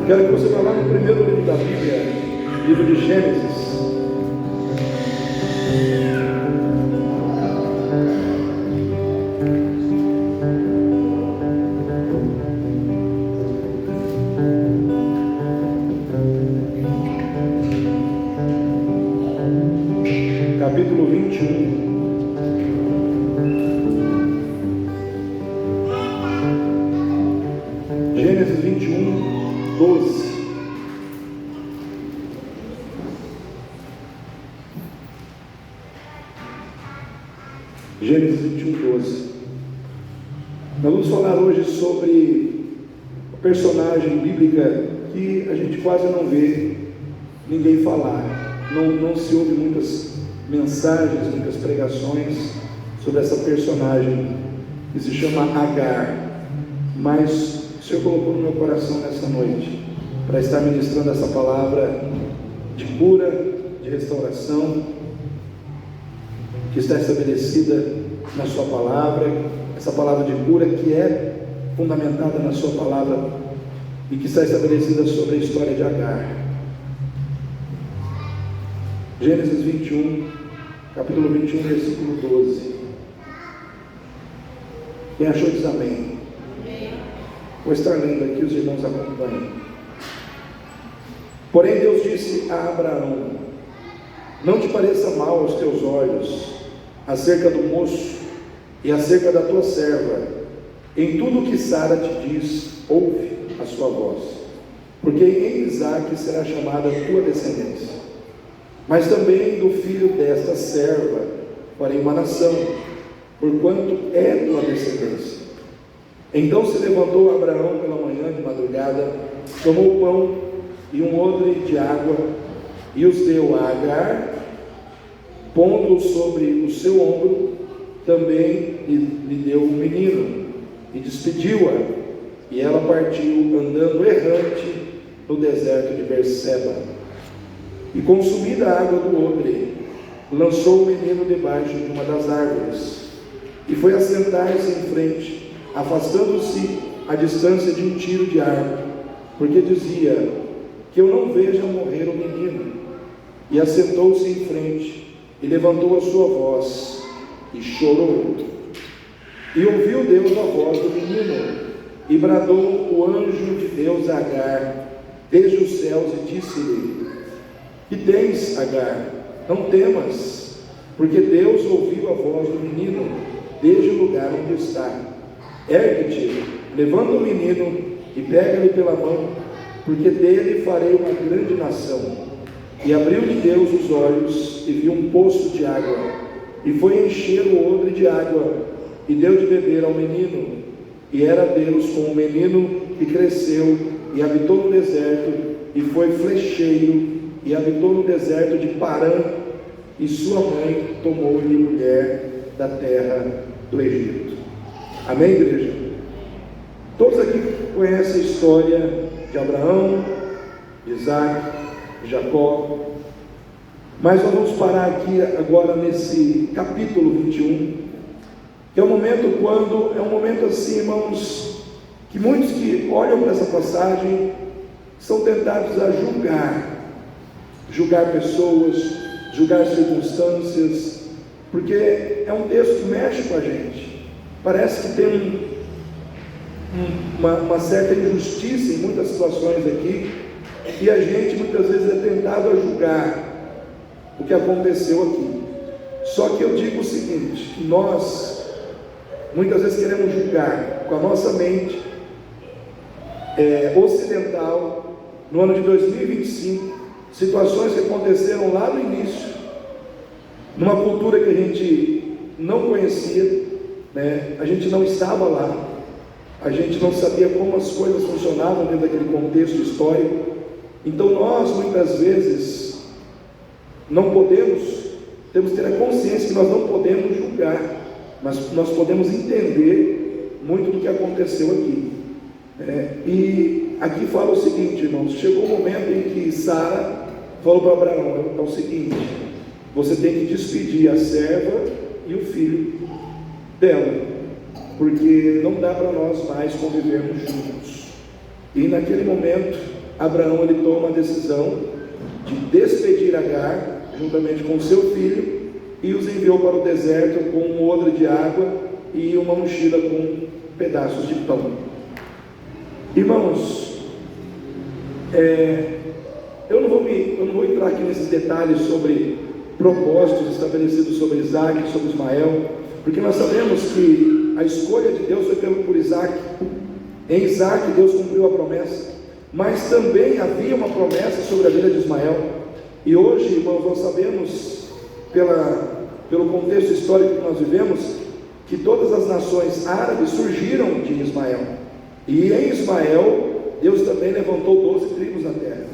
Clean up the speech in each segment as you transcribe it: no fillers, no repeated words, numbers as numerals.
quero que você vá lá no primeiro livro da Bíblia, livro de Gênesis. Capítulo 21. Gênesis 21, 12. Gênesis 21, 12. Nós vamos falar hoje sobre uma personagem bíblica que a gente quase não vê ninguém falar. Não se ouve muitas mensagens, muitas pregações sobre essa personagem que se chama Agar. Mas o Senhor colocou no meu coração nessa noite para estar ministrando essa palavra de cura, de restauração, que está estabelecida na sua palavra, essa palavra de cura que é fundamentada na sua palavra e que está estabelecida sobre a história de Agar. Gênesis 21, capítulo 21, versículo 12. Quem achou diz amém. Vou estar lendo aqui, os irmãos acompanhem. Porém Deus disse a Abraão: não te pareça mal aos teus olhos acerca do moço e acerca da tua serva. Em tudo que Sara te diz, ouve a sua voz, porque em Isaque será chamada a tua descendência. Mas também do filho desta serva farei uma nação, porquanto é tua descendência. Então se levantou Abraão pela manhã de madrugada, tomou pão e um odre de água, e os deu a Agar, pondo-o sobre o seu ombro. Também lhe deu um menino, e despediu-a, e ela partiu, andando errante no deserto de Berseba. E consumida a água do odre, lançou o menino debaixo de uma das árvores, e foi assentar-se em frente, afastando-se a distância de um tiro de arco, porque dizia: que eu não veja morrer o menino. E assentou-se em frente, e levantou a sua voz, e chorou. E ouviu Deus a voz do menino, e bradou o anjo de Deus a Agar desde os céus, e disse-lhe: que tens, Agar? Não temas, porque Deus ouviu a voz do menino desde o lugar onde está. Ergue-te, levanta o menino e pega-lhe pela mão, porque dele farei uma grande nação. E abriu-lhe Deus os olhos, e viu um poço de água, e foi encher o odre de água, e deu de beber ao menino. E era Deus com o menino, que cresceu, e habitou no deserto, e foi flecheiro, e habitou no deserto de Parã, e sua mãe tomou-lhe mulher da terra do Egito. Amém, igreja? Todos aqui conhecem a história de Abraão, de Isaque, de Jacó, mas nós vamos parar aqui agora nesse capítulo 21, que é um momento assim, irmãos, que muitos que olham para essa passagem são tentados a julgar pessoas, julgar circunstâncias, porque é um texto que mexe com a gente. Parece que tem uma certa injustiça em muitas situações aqui, e a gente muitas vezes é tentado a julgar o que aconteceu aqui. Só que eu digo o seguinte: que nós muitas vezes queremos julgar com a nossa mente ocidental, no ano de 2025, situações que aconteceram lá no início, numa cultura que a gente não conhecia, né? A gente não estava lá, a gente não sabia como as coisas funcionavam dentro daquele contexto histórico. Então nós muitas vezes temos que ter a consciência que nós não podemos julgar, mas nós podemos entender muito do que aconteceu aqui. E aqui fala o seguinte, irmãos: chegou o momento em que Sara falou para Abraão: é o seguinte, você tem que despedir a serva e o filho dela, porque não dá para nós mais convivermos juntos. E naquele momento Abraão ele toma a decisão de despedir Agar, juntamente com seu filho, e os enviou para o deserto com um odre de água e uma mochila com pedaços de pão. Irmãos, eu não vou entrar aqui nesses detalhes sobre propósitos estabelecidos sobre Isaac, sobre Ismael, porque nós sabemos que a escolha de Deus foi por Isaac. Em Isaac Deus cumpriu a promessa, mas também havia uma promessa sobre a vida de Ismael. E hoje, irmãos, nós sabemos pelo contexto histórico que nós vivemos, que todas as nações árabes surgiram de Ismael, e em Ismael Deus também levantou 12 tribos na terra.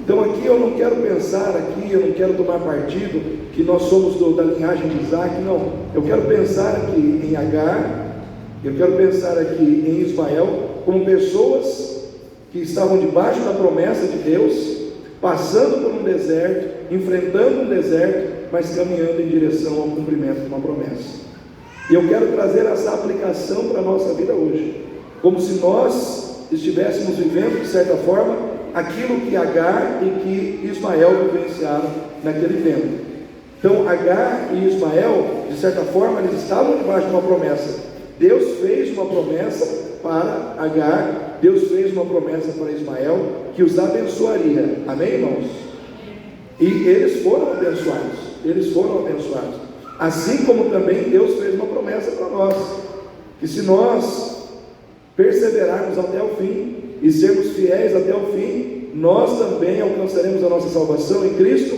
Então aqui eu não quero pensar eu não quero tomar partido que nós somos da linhagem de Isaac, não. Eu quero pensar aqui em Agar, eu quero pensar aqui em Ismael como pessoas que estavam debaixo da promessa de Deus, passando por um deserto, enfrentando um deserto, mas caminhando em direção ao cumprimento de uma promessa. E eu quero trazer essa aplicação para a nossa vida hoje, como se nós estivéssemos vivendo, de certa forma, aquilo que Agar e que Ismael vivenciaram naquele tempo. Então Agar e Ismael, de certa forma, eles estavam debaixo de uma promessa. Deus fez uma promessa para Agar, Deus fez uma promessa para Ismael, que os abençoaria. Amém, irmãos? E eles foram abençoados. Assim como também Deus fez uma promessa para nós, que se nós perseverarmos até o fim e sermos fiéis até o fim, nós também alcançaremos a nossa salvação em Cristo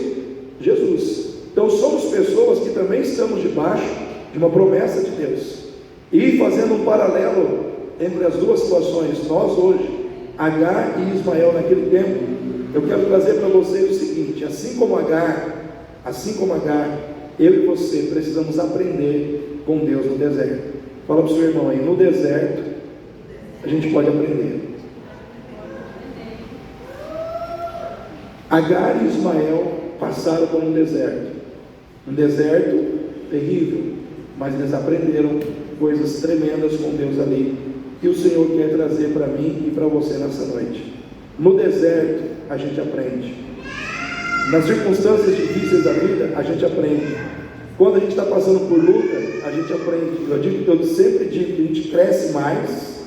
Jesus. Então somos pessoas que também estamos debaixo de uma promessa de Deus. E fazendo um paralelo entre as duas situações, nós hoje, Agar e Ismael naquele tempo, eu quero trazer para vocês o seguinte: assim como Agar, eu e você precisamos aprender com Deus no deserto. Fala para o seu irmão aí, no deserto a gente pode aprender. Agar e Ismael passaram por um deserto terrível, mas eles aprenderam coisas tremendas com Deus ali, que o Senhor quer trazer para mim e para você nessa noite. No deserto a gente aprende, nas circunstâncias difíceis da vida a gente aprende, quando a gente está passando por luta a gente aprende. Eu sempre digo que a gente cresce mais,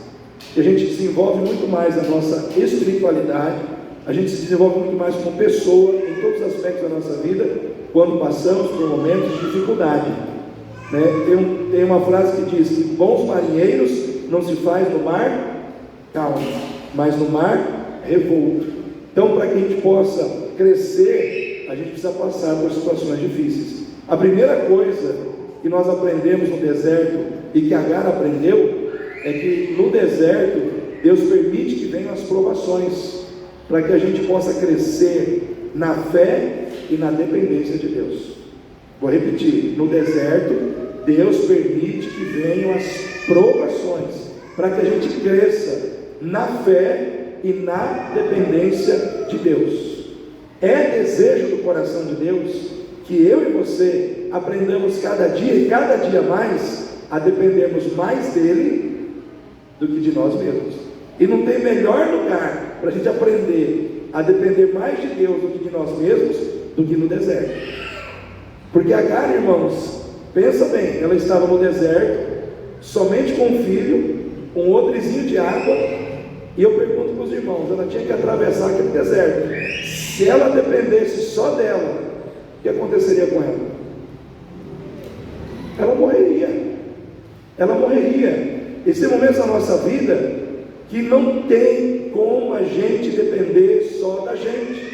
que a gente desenvolve muito mais a nossa espiritualidade, a gente se desenvolve muito mais como pessoa em todos os aspectos da nossa vida quando passamos por momentos de dificuldade, né? Tem uma frase que diz que bons marinheiros não se faz no mar calmo, mas no mar revolto. Então, para que a gente possa crescer, a gente precisa passar por situações difíceis. A primeira coisa que nós aprendemos no deserto e que Agar aprendeu é que no deserto Deus permite que venham as provações, para que a gente possa crescer na fé e na dependência de Deus. Vou repetir: no deserto Deus permite que venham as provações, para que a gente cresça na fé e na dependência de Deus. É desejo do coração de Deus que eu e você aprendamos cada dia mais a dependermos mais dele do que de nós mesmos. E não tem melhor lugar para a gente aprender a depender mais de Deus do que de nós mesmos do que no deserto. Porque Agar, irmãos, pensa bem, ela estava no deserto, somente com um filho, um odrezinho de água, e eu pergunto para os irmãos, ela tinha que atravessar aquele deserto. Se ela dependesse só dela, o que aconteceria com ela? Ela morreria. Existem momentos na nossa vida que não tem como a gente depender só da gente.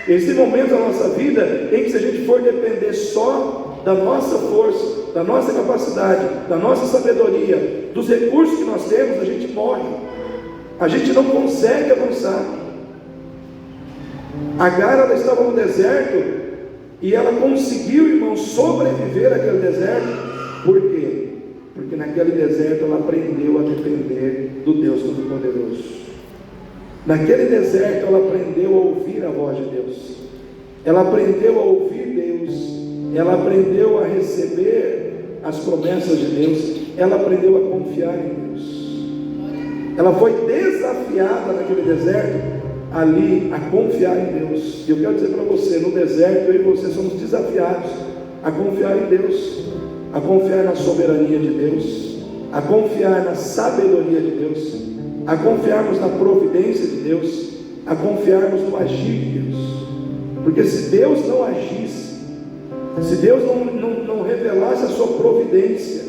Existem momentos na nossa vida em que, se a gente for depender só da nossa força, da nossa capacidade, da nossa sabedoria, dos recursos que nós temos, a gente morre, a gente não consegue avançar. Agar, ela estava no deserto e ela conseguiu, irmão, sobreviver àquele deserto. Por quê? Porque naquele deserto ela aprendeu a depender do Deus Todo-Poderoso. Naquele deserto ela aprendeu a ouvir a voz de Deus, ela aprendeu a ouvir Deus, ela aprendeu a receber as promessas de Deus, ela aprendeu a confiar em Deus. Ela foi desafiada naquele deserto ali a confiar em Deus. E eu quero dizer para você, no deserto, eu e você somos desafiados a confiar em Deus, a confiar na soberania de Deus, a confiar na sabedoria de Deus, a confiarmos na providência de Deus, a confiarmos no agir de Deus. Porque se Deus não agisse, se Deus não revelasse a sua providência,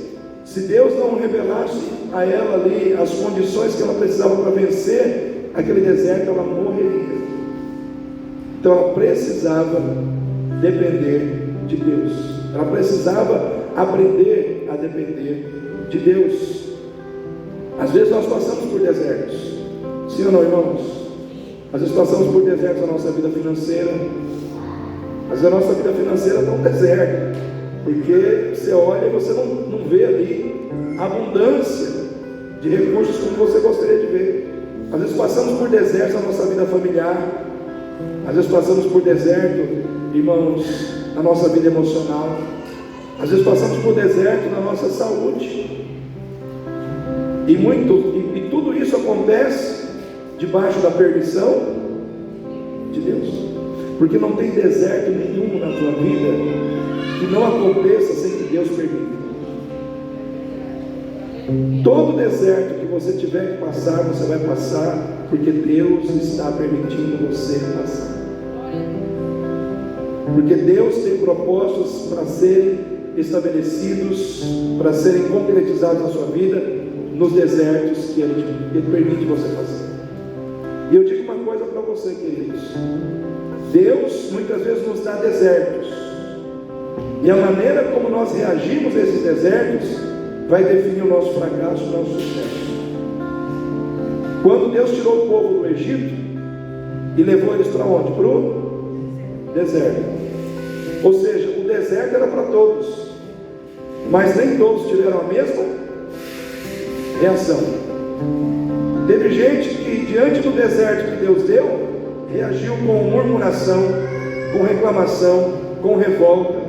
se Deus não revelasse a ela ali as condições que ela precisava para vencer aquele deserto, ela morreria. Então ela precisava depender de Deus, ela precisava aprender a depender de Deus. Às vezes nós passamos por desertos, sim ou não, irmãos? Às vezes passamos por desertos na nossa vida financeira. Às vezes a nossa vida financeira está um deserto, porque você olha e você não vê ali abundância de recursos como você gostaria de ver. Às vezes passamos por desertos na nossa vida familiar. Às vezes passamos por deserto, irmãos, na nossa vida emocional. Às vezes passamos por deserto na nossa saúde. E tudo isso acontece debaixo da permissão de Deus. Porque não tem deserto nenhum na tua vida que não aconteça sem que Deus permita. Todo deserto que você tiver que passar, você vai passar porque Deus está permitindo você passar. Porque Deus tem propósitos para serem estabelecidos, para serem concretizados na sua vida, nos desertos que Ele permite você fazer. E eu digo uma coisa para você, queridos: Deus muitas vezes nos dá desertos, e a maneira como nós reagimos a esses desertos vai definir o nosso fracasso e o nosso sucesso. Quando Deus tirou o povo do Egito e levou eles para onde? Para o deserto. Ou seja, o deserto era para todos, mas nem todos tiveram a mesma reação. Teve gente que, diante do deserto que Deus deu, reagiu com murmuração, com reclamação, com revolta.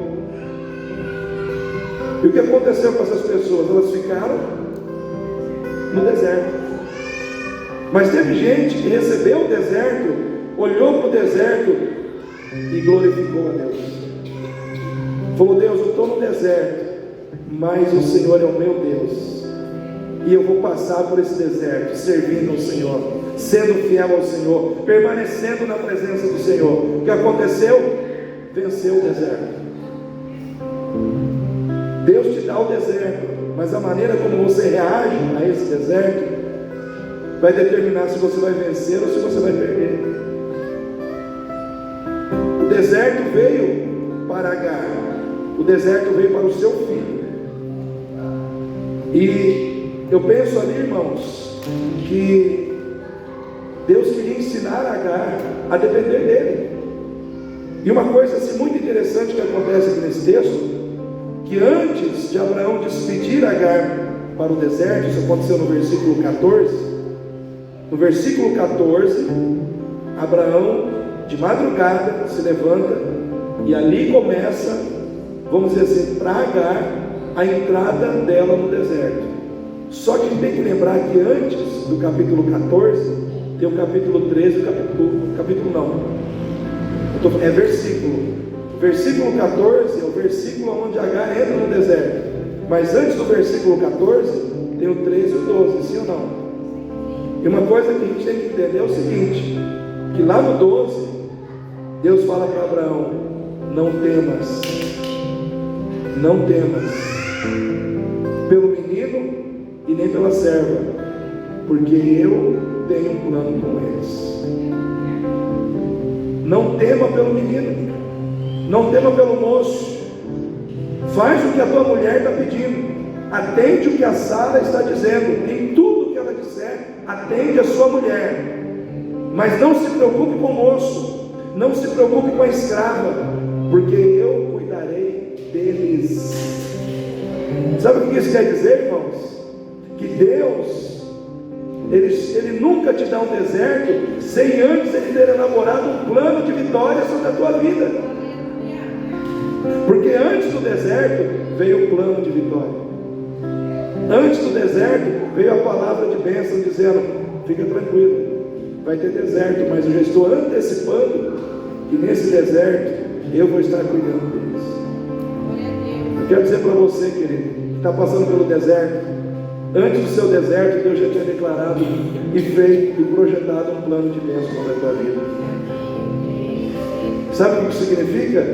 E o que aconteceu com essas pessoas? Elas ficaram no deserto. Mas teve gente que recebeu o deserto, olhou para o deserto e glorificou a Deus. Falou: Deus, eu estou no deserto, mas o Senhor é o meu Deus, e eu vou passar por esse deserto servindo ao Senhor, sendo fiel ao Senhor, permanecendo na presença do Senhor. O que aconteceu? Venceu o deserto. Deus te dá o deserto, mas a maneira como você reage a esse deserto vai determinar se você vai vencer ou se você vai perder. O deserto veio para Agar, o deserto veio para o seu filho. E eu penso ali, irmãos, que Deus queria ensinar Agar a depender dele. E uma coisa assim, muito interessante que acontece aqui nesse texto, que antes de Abraão despedir Agar para o deserto, isso aconteceu no versículo 14. No versículo 14, Abraão de madrugada se levanta, e ali começa, vamos dizer assim, para Agar, a entrada dela no deserto. Só que tem que lembrar que antes do capítulo 14 tem o capítulo 13, capítulo não, é versículo. Versículo 14 é o versículo onde Agar entra no deserto. Mas antes do versículo 14 tem o 13 e o 12, sim ou não? E uma coisa que a gente tem que entender é o seguinte, que lá no 12 Deus fala para Abraão: não temas, não temas pelo menino e nem pela serva, porque eu tenho um plano com eles. Não tema pelo menino, não tema pelo moço. Faz o que a tua mulher está pedindo, atende o que a Sara está dizendo. Em tudo que ela disser, atende a sua mulher. Mas não se preocupe com o moço, não se preocupe com a escrava, porque eu cuidarei deles. Sabe o que isso quer dizer, irmãos? Que Deus, Ele nunca te dá um deserto sem antes Ele ter elaborado um plano de vitória sobre a tua vida. Porque antes do deserto veio o plano de vitória. Antes do deserto veio a palavra de bênção dizendo: fica tranquilo, vai ter deserto, mas eu já estou antecipando que nesse deserto eu vou estar cuidando deles. Eu quero dizer para você, querido, que está passando pelo deserto, antes do seu deserto, Deus já tinha declarado e feito e projetado um plano de bênção sobre a tua vida. Sabe o que isso significa?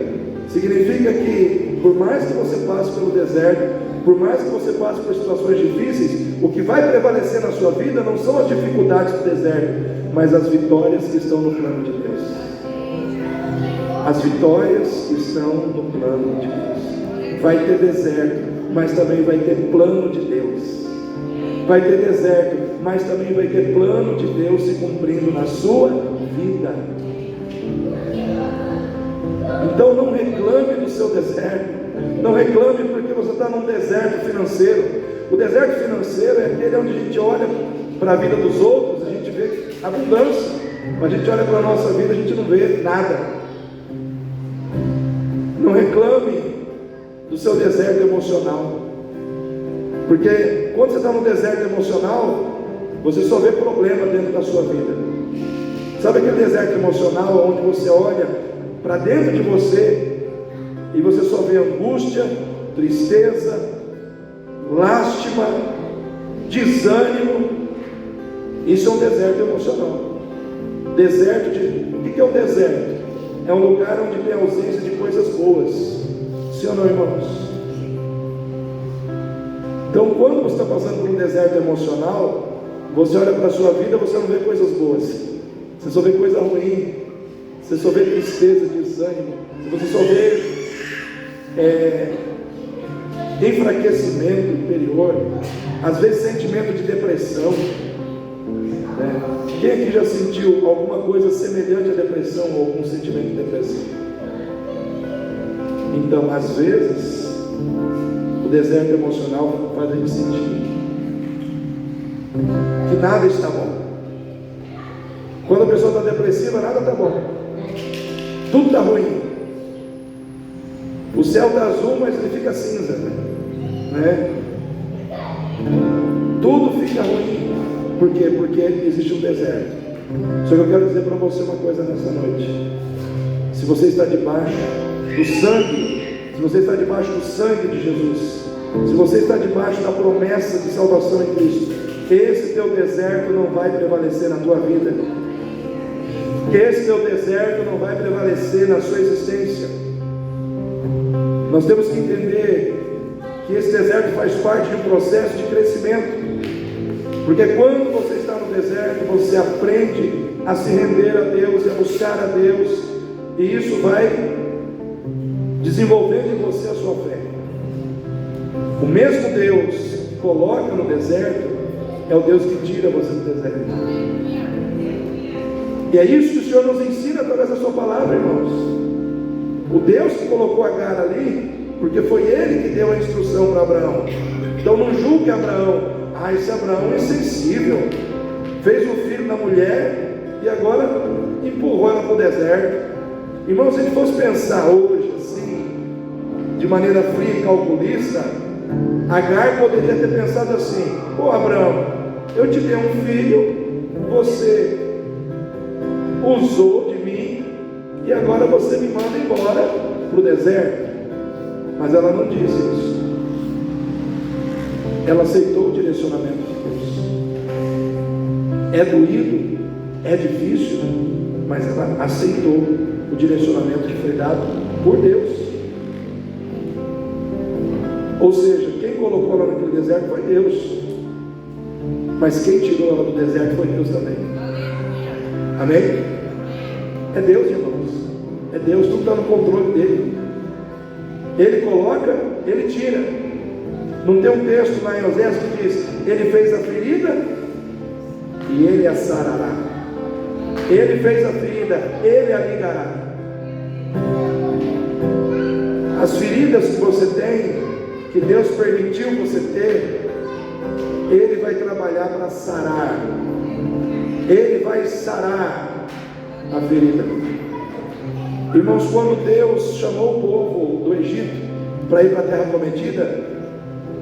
Significa que por mais que você passe pelo deserto, por mais que você passe por situações difíceis, o que vai prevalecer na sua vida não são as dificuldades do deserto, mas as vitórias que estão no plano de Deus. As vitórias que estão no plano de Deus. Vai ter deserto, mas também vai ter plano de Deus. Vai ter deserto, mas também vai ter plano de Deus se cumprindo na sua vida. Então não reclame do seu deserto. Não reclame porque você está num deserto financeiro. O deserto financeiro é aquele onde a gente olha para a vida dos outros, a gente vê abundância, mas a gente olha para a nossa vida, a gente não vê nada. Não reclame do seu deserto emocional, porque quando você está no deserto emocional, você só vê problema dentro da sua vida. Sabe aquele deserto emocional onde você olha para dentro de você e você só vê angústia, tristeza, lástima, desânimo? Isso é um deserto emocional. Deserto de... O que é um deserto? É um lugar onde tem ausência de coisas boas. Sim ou não, irmãos? Então, quando você está passando por um deserto emocional, você olha para a sua vida, você não vê coisas boas, você só vê coisa ruim, você só vê tristeza, desânimo, você só vê enfraquecimento interior, às vezes sentimento de depressão, né? Quem aqui já sentiu alguma coisa semelhante à depressão ou algum sentimento de depressão? Então, às vezes, o deserto emocional faz a gente sentir que nada está bom. Quando a pessoa está depressiva, nada está bom, tudo está ruim. O céu está azul, mas ele fica cinza, né? Tudo fica ruim. Por quê? Porque existe um deserto. Só que eu quero dizer para você uma coisa nessa noite. Se você está debaixo do sangue, se você está debaixo do sangue de Jesus, se você está debaixo da promessa de salvação em Cristo, esse teu deserto não vai prevalecer na tua vida. Esse teu deserto não vai prevalecer na sua existência. Nós temos que entender que esse deserto faz parte de um processo de crescimento. Porque quando você está no deserto, você aprende a se render a Deus e a buscar a Deus, e isso vai desenvolvendo em você a sua fé. O mesmo Deus que coloca no deserto é o Deus que tira você do deserto. E é isso que o Senhor nos ensina através da sua palavra, irmãos. O Deus que colocou Agar ali, porque foi Ele que deu a instrução para Abraão. Então não julgue Abraão. Esse Abraão é insensível, fez um filho na mulher e agora empurrou ela para o deserto. Irmão, se a gente fosse pensar hoje assim, de maneira fria e calculista, Agar poderia ter pensado assim: pô, Abraão, eu te dei um filho, você usou de mim e agora você me manda embora para o deserto. Mas ela não disse isso. Ela aceitou o direcionamento de Deus. É doído, é difícil, mas ela aceitou o direcionamento que foi dado por Deus. Ou seja, quem colocou ela naquele deserto foi Deus, mas quem tirou ela do deserto foi Deus também. Amém? É Deus, irmãos. É Deus, tudo está no controle dele. Ele coloca, ele tira. Não tem um texto lá em Oséias que diz: Ele fez a ferida e Ele a sarará. Ele fez a ferida, Ele a ligará. As feridas que você tem, que Deus permitiu você ter, Ele vai trabalhar para sarar. Ele vai sarar a ferida. Irmãos, quando Deus chamou o povo do Egito para ir para a terra prometida,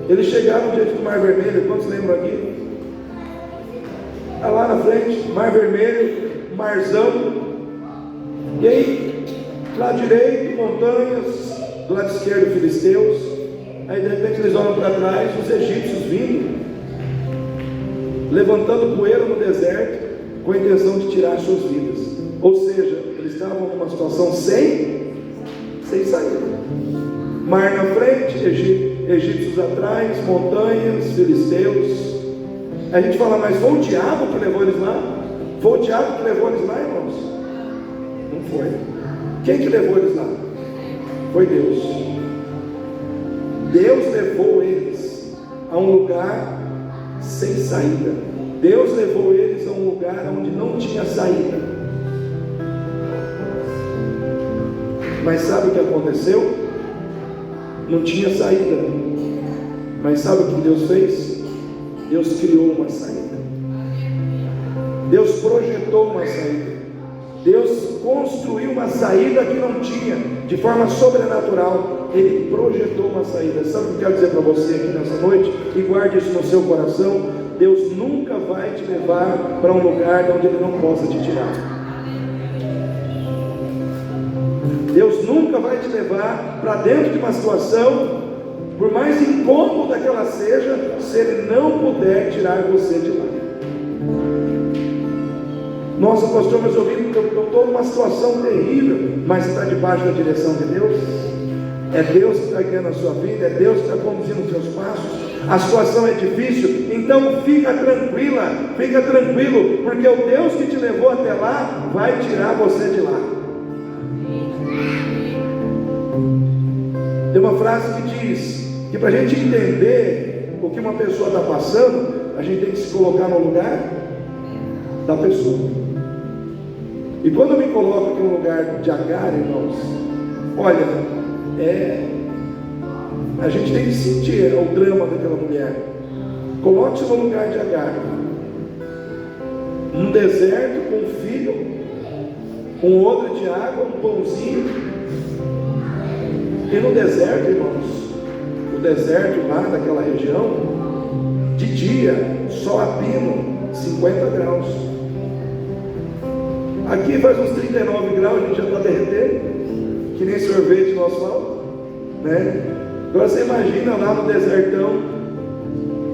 eles chegaram diante do Mar Vermelho. Quantos lembram aqui? Está lá na frente, Mar Vermelho, marzão. E aí, lado direito, montanhas, do lado esquerdo, filisteus. Aí de repente eles olham para trás, os egípcios vindo, levantando poeira no deserto, com a intenção de tirar as suas vidas. Ou seja, eles estavam numa situação sem saída. Mar na frente, egípcios atrás, montanhas, filisteus. A gente fala, mas foi o diabo que levou eles lá? Foi o diabo que levou eles lá, irmãos? Não foi. Quem que levou eles lá? Foi Deus. Deus levou eles a um lugar sem saída. Deus levou eles a um lugar onde não tinha saída. Mas sabe o que aconteceu? Não tinha saída. Mas sabe o que Deus fez? Deus criou uma saída. Deus projetou uma saída. Deus construiu uma saída que não tinha, de forma sobrenatural. Ele projetou uma saída. Sabe o que eu quero dizer para você aqui nessa noite? E guarde isso no seu coração. Deus nunca vai te levar para um lugar onde Ele não possa te tirar. Deus nunca vai te levar para dentro de uma situação, por mais incômoda que ela seja, se Ele não puder tirar você de lá. Nossa, pastor, mas eu estou numa situação terrível, mas você está debaixo da direção de Deus? É Deus que está guiando a sua vida, é Deus que está conduzindo os seus passos. A situação é difícil, então fica tranquila, fica tranquilo, porque o Deus que te levou até lá, vai tirar você de lá. Tem uma frase que diz que para a gente entender o que uma pessoa está passando, a gente tem que se colocar no lugar da pessoa. E quando eu me coloco aqui no lugar de Agar, irmãos, olha, a gente tem que sentir o drama daquela mulher. Coloque-se no lugar de Agar, num deserto, com um filho, com odre de água, um pãozinho. E no deserto, irmãos, o deserto lá daquela região, de dia, sol a pino, 50 graus. Aqui faz uns 39 graus, a gente já está derretendo, que nem sorvete no asfalto, né? Agora você imagina lá no desertão,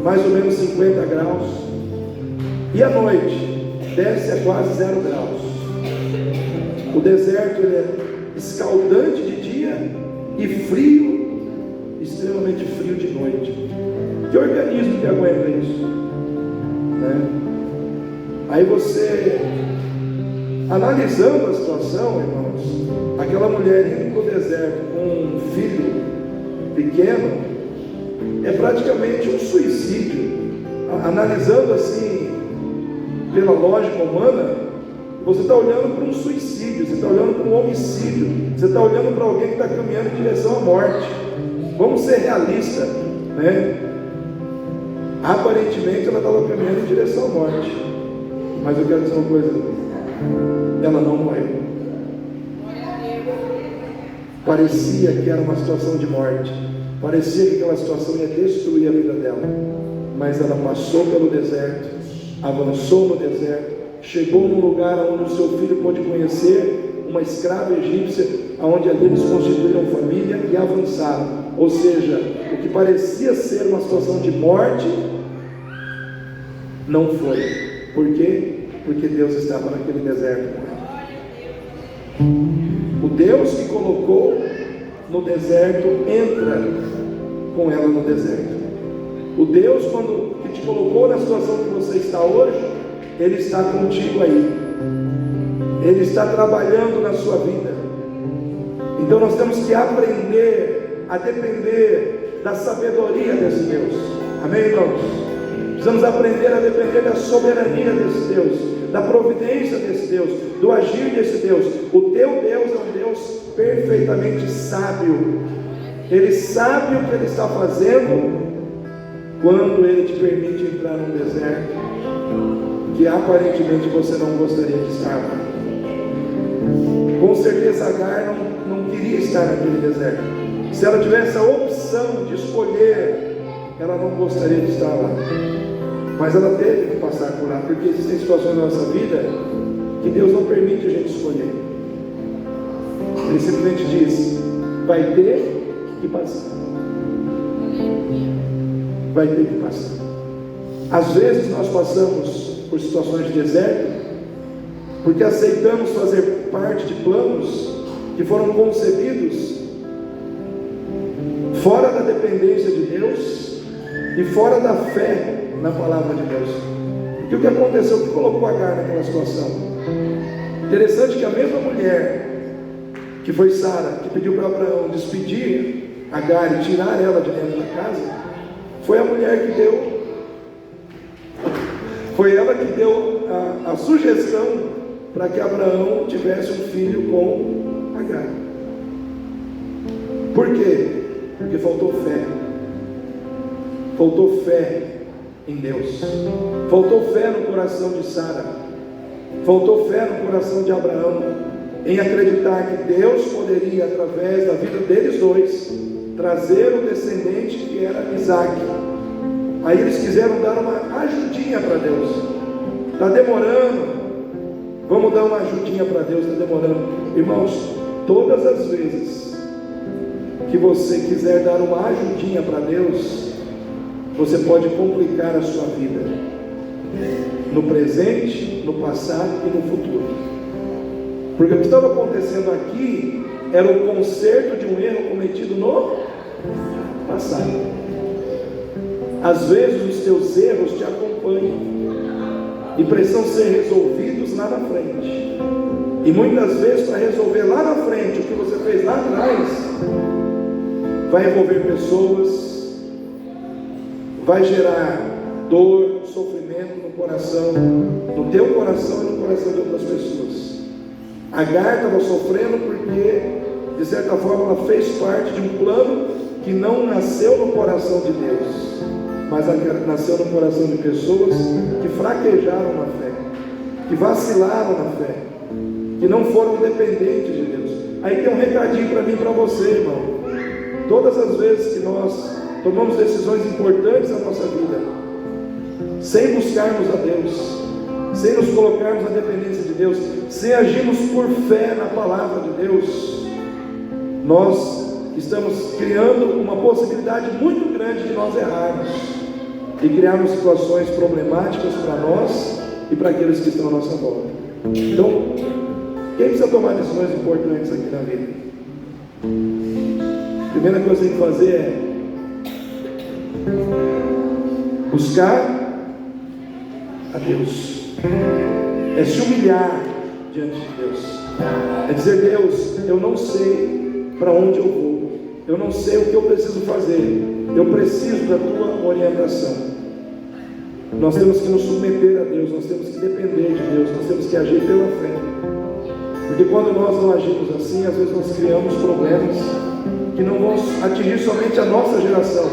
mais ou menos 50 graus, e à noite, desce a quase 0 graus. O deserto ele é escaldante de dia e frio, extremamente frio de noite. Que organismo que aguenta isso? Né? Aí você, analisando a situação, irmãos, aquela mulher indo para o deserto com um filho pequeno, é praticamente um suicídio. Analisando assim, pela lógica humana, você está olhando para um suicídio, você está olhando para um homicídio, você está olhando para alguém que está caminhando em direção à morte. Vamos ser realistas, né? Aparentemente ela estava caminhando em direção à morte, mas eu quero dizer uma coisa: ela não morreu. Parecia que era uma situação de morte, parecia que aquela situação ia destruir a vida dela, mas ela passou pelo deserto, avançou no deserto, chegou num lugar onde o seu filho pôde conhecer uma escrava egípcia, onde ali eles constituíram família e avançaram. Ou seja, o que parecia ser uma situação de morte, não foi. Por quê? Porque Deus estava naquele deserto com ela. O Deus que colocou no deserto, entra com ela no deserto. O Deus que te colocou na situação que você está hoje, Ele está contigo aí. Ele está trabalhando na sua vida. Então nós temos que aprender a depender da sabedoria desse Deus. Amém, irmãos? Precisamos aprender a depender da soberania desse Deus, da providência desse Deus, do agir desse Deus. O teu Deus é um Deus perfeitamente sábio. Ele sabe o que Ele está fazendo quando Ele te permite entrar num deserto que aparentemente você não gostaria de estar lá. Com certeza Agar não queria estar naquele deserto. Se ela tivesse a opção de escolher, ela não gostaria de estar lá. mas ela teve que passar por lá, porque existem situações na nossa vida que Deus não permite a gente escolher. Ele simplesmente diz: vai ter que passar. Vai ter que passar. Às vezes nós passamos por situações de deserto, porque aceitamos fazer parte de planos que foram concebidos fora da dependência de Deus e fora da fé na palavra de Deus. Porque o que aconteceu? O que colocou Agar naquela situação? Interessante que a mesma mulher que foi Sara, que pediu para Abraão despedir Agar e tirar ela de dentro da casa, foi a mulher que deu, foi ela que deu a sugestão para que Abraão tivesse um filho com Agar. Por quê? Porque faltou fé. Faltou fé em Deus. Faltou fé no coração de Sara. Faltou fé no coração de Abraão, em acreditar que Deus poderia, através da vida deles dois, trazer o descendente que era Isaac. Aí eles quiseram dar uma ajudinha para Deus. Está demorando, vamos dar uma ajudinha para Deus, está demorando. Irmãos, todas as vezes que você quiser dar uma ajudinha para Deus, você pode complicar a sua vida, no presente, no passado e no futuro. Porque o que estava acontecendo aqui era o conserto de um erro cometido no passado. Às vezes os teus erros te acompanham e precisam ser resolvidos lá na frente. E muitas vezes, para resolver lá na frente o que você fez lá atrás, vai envolver pessoas, vai gerar dor, sofrimento no coração, no teu coração e no coração de outras pessoas. Agar estava sofrendo porque, de certa forma, ela fez parte de um plano que não nasceu no coração de Deus, mas nasceu no coração de pessoas que fraquejaram na fé, que vacilaram na fé, que não foram dependentes de Deus. Aí tem um recadinho para mim e para você, irmão. Todas as vezes que nós tomamos decisões importantes na nossa vida, sem buscarmos a Deus, sem nos colocarmos na dependência de Deus, sem agirmos por fé na palavra de Deus, nós estamos criando uma possibilidade muito grande de nós errarmos e criarmos situações problemáticas para nós e para aqueles que estão à nossa volta. Então, quem precisa tomar decisões importantes aqui na vida? A primeira coisa que tem que fazer é buscar a Deus, é se humilhar diante de Deus, é dizer: Deus, eu não sei para onde eu vou, eu não sei o que eu preciso fazer, eu preciso da tua orientação. Nós temos que nos submeter a Deus, nós temos que depender de Deus, nós temos que agir pela fé, porque quando nós não agimos assim, às vezes nós criamos problemas que não vão atingir somente a nossa geração,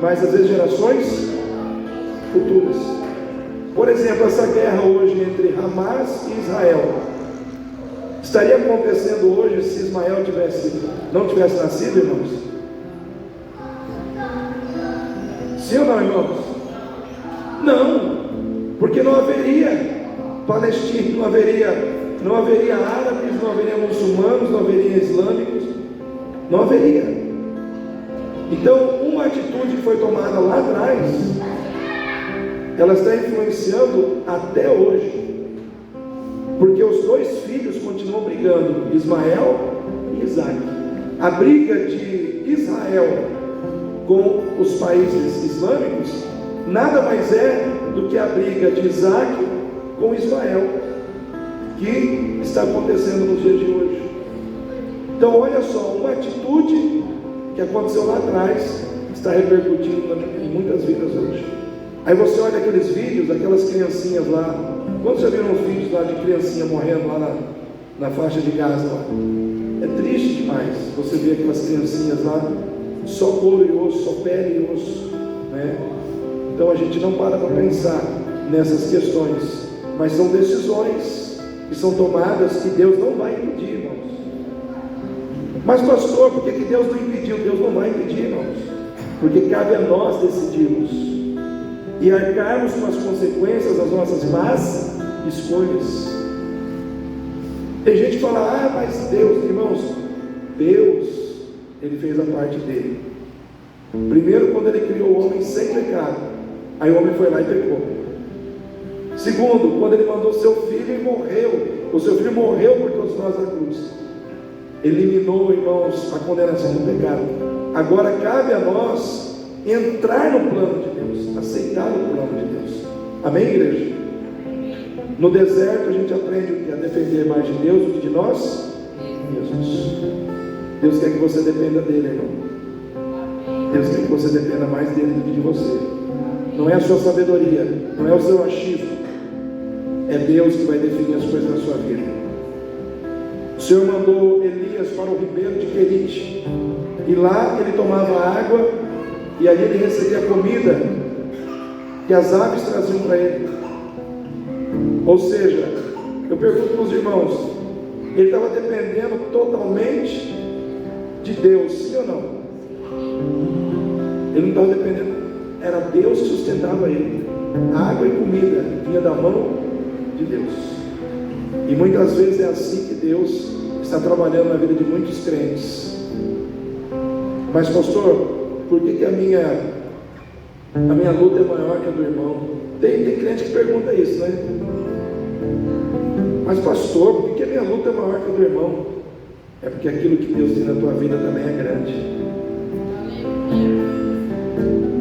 mas às vezes gerações futuras. Por exemplo, essa guerra hoje entre Hamas e Israel estaria acontecendo hoje se Ismael não tivesse nascido, irmãos? Sim ou não, irmãos? Não, porque não haveria palestinos, não haveria árabes, não haveria muçulmanos, não haveria islâmicos, não haveria. Então, uma atitude que foi tomada lá atrás, ela está influenciando até hoje, porque os dois filhos continuam brigando, Ismael e Isaac. A briga de Israel com os países islâmicos nada mais é do que a briga de Isaac com Ismael, que está acontecendo nos dias de hoje. Então, olha só, uma atitude que aconteceu lá atrás está repercutindo em muitas vidas hoje. Aí você olha aqueles vídeos, aquelas criancinhas lá. Quando já viram os vídeos lá de criancinha morrendo lá na faixa de Gaza lá? É triste demais você ver aquelas criancinhas lá, só couro e osso, só pele e osso, né? Então a gente não para pensar nessas questões, mas são decisões que são tomadas que Deus não vai impedir, irmãos. Mas pastor, por que Deus não impediu? Deus não vai impedir, irmãos, porque cabe a nós decidirmos. e arcarmos com as consequências das nossas más escolhas. Tem gente que fala, mas Deus, irmãos, Deus, Ele fez a parte dele. Primeiro, quando Ele criou o homem sem pecado, aí o homem foi lá e pecou. Segundo, quando Ele mandou seu filho e morreu, o seu filho morreu por todos nós na cruz, eliminou, irmãos, a condenação do pecado. Agora cabe a nós entrar no plano de Deus, aceitar o plano de Deus. Amém, igreja? No deserto a gente aprende o que? A depender mais de Deus do que de nós mesmos. Deus quer que você dependa dele, irmão. Deus quer que você dependa mais dele do que de você. Não é a sua sabedoria, não é o seu achismo. É Deus que vai definir as coisas na sua vida. O Senhor mandou Elias para o ribeiro de Querite, e lá ele tomava água, e ali ele recebia comida que as aves traziam para ele. Ou seja, eu pergunto para os irmãos, ele estava dependendo totalmente de Deus, sim ou não? Ele não estava dependendo, era Deus que sustentava ele. Água e comida vinha da mão de Deus. E muitas vezes é assim que Deus está trabalhando na vida de muitos crentes. Mas pastor, por que a minha luta é maior que a do irmão? Tem crente que pergunta isso, né? Mas pastor, por que a minha luta é maior que a do irmão? É porque aquilo que Deus tem na tua vida também é grande.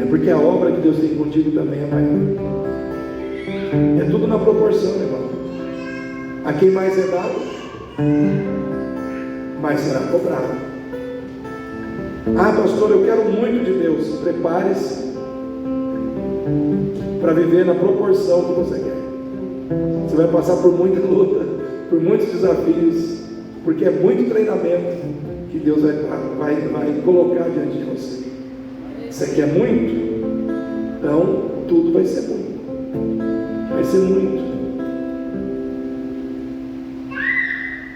É porque a obra que Deus tem contigo também é maior. É tudo na proporção, irmão. A quem mais é dado, mais será cobrado. Pastor, eu quero muito de Deus. Prepare-se para viver na proporção que você quer. Você vai passar por muita luta, por muitos desafios, porque é muito treinamento que Deus vai colocar diante de você. Você quer muito? Então tudo vai ser muito. Vai ser muito.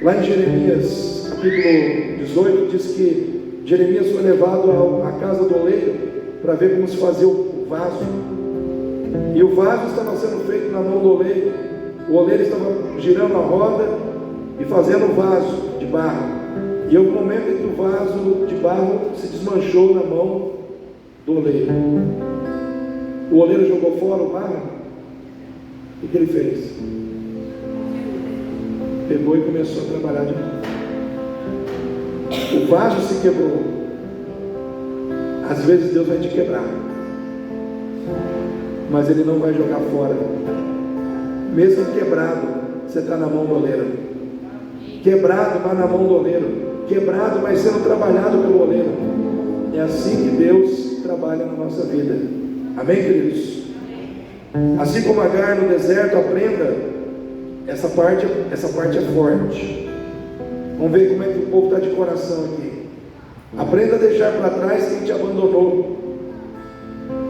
Lá em Jeremias, capítulo 18, diz que Jeremias foi levado à casa do oleiro para ver como se fazia o vaso. E o vaso estava sendo feito na mão do oleiro. O oleiro estava girando a roda e fazendo o vaso de barro. E houve um momento em que o vaso de barro se desmanchou na mão do oleiro. O oleiro jogou fora o barro. O que ele fez? Pegou e começou a trabalhar de novo. O vaso se quebrou. Às vezes Deus vai te quebrar, mas Ele não vai jogar fora. Mesmo quebrado, você está na mão do oleiro. Quebrado, mas na mão do oleiro. Quebrado, mas sendo trabalhado pelo oleiro. É assim que Deus trabalha na nossa vida. Amém, queridos? Assim como Agar no deserto, aprenda. Essa parte é forte. Vamos ver como é que o povo está de coração aqui. Aprenda a deixar para trás quem te abandonou.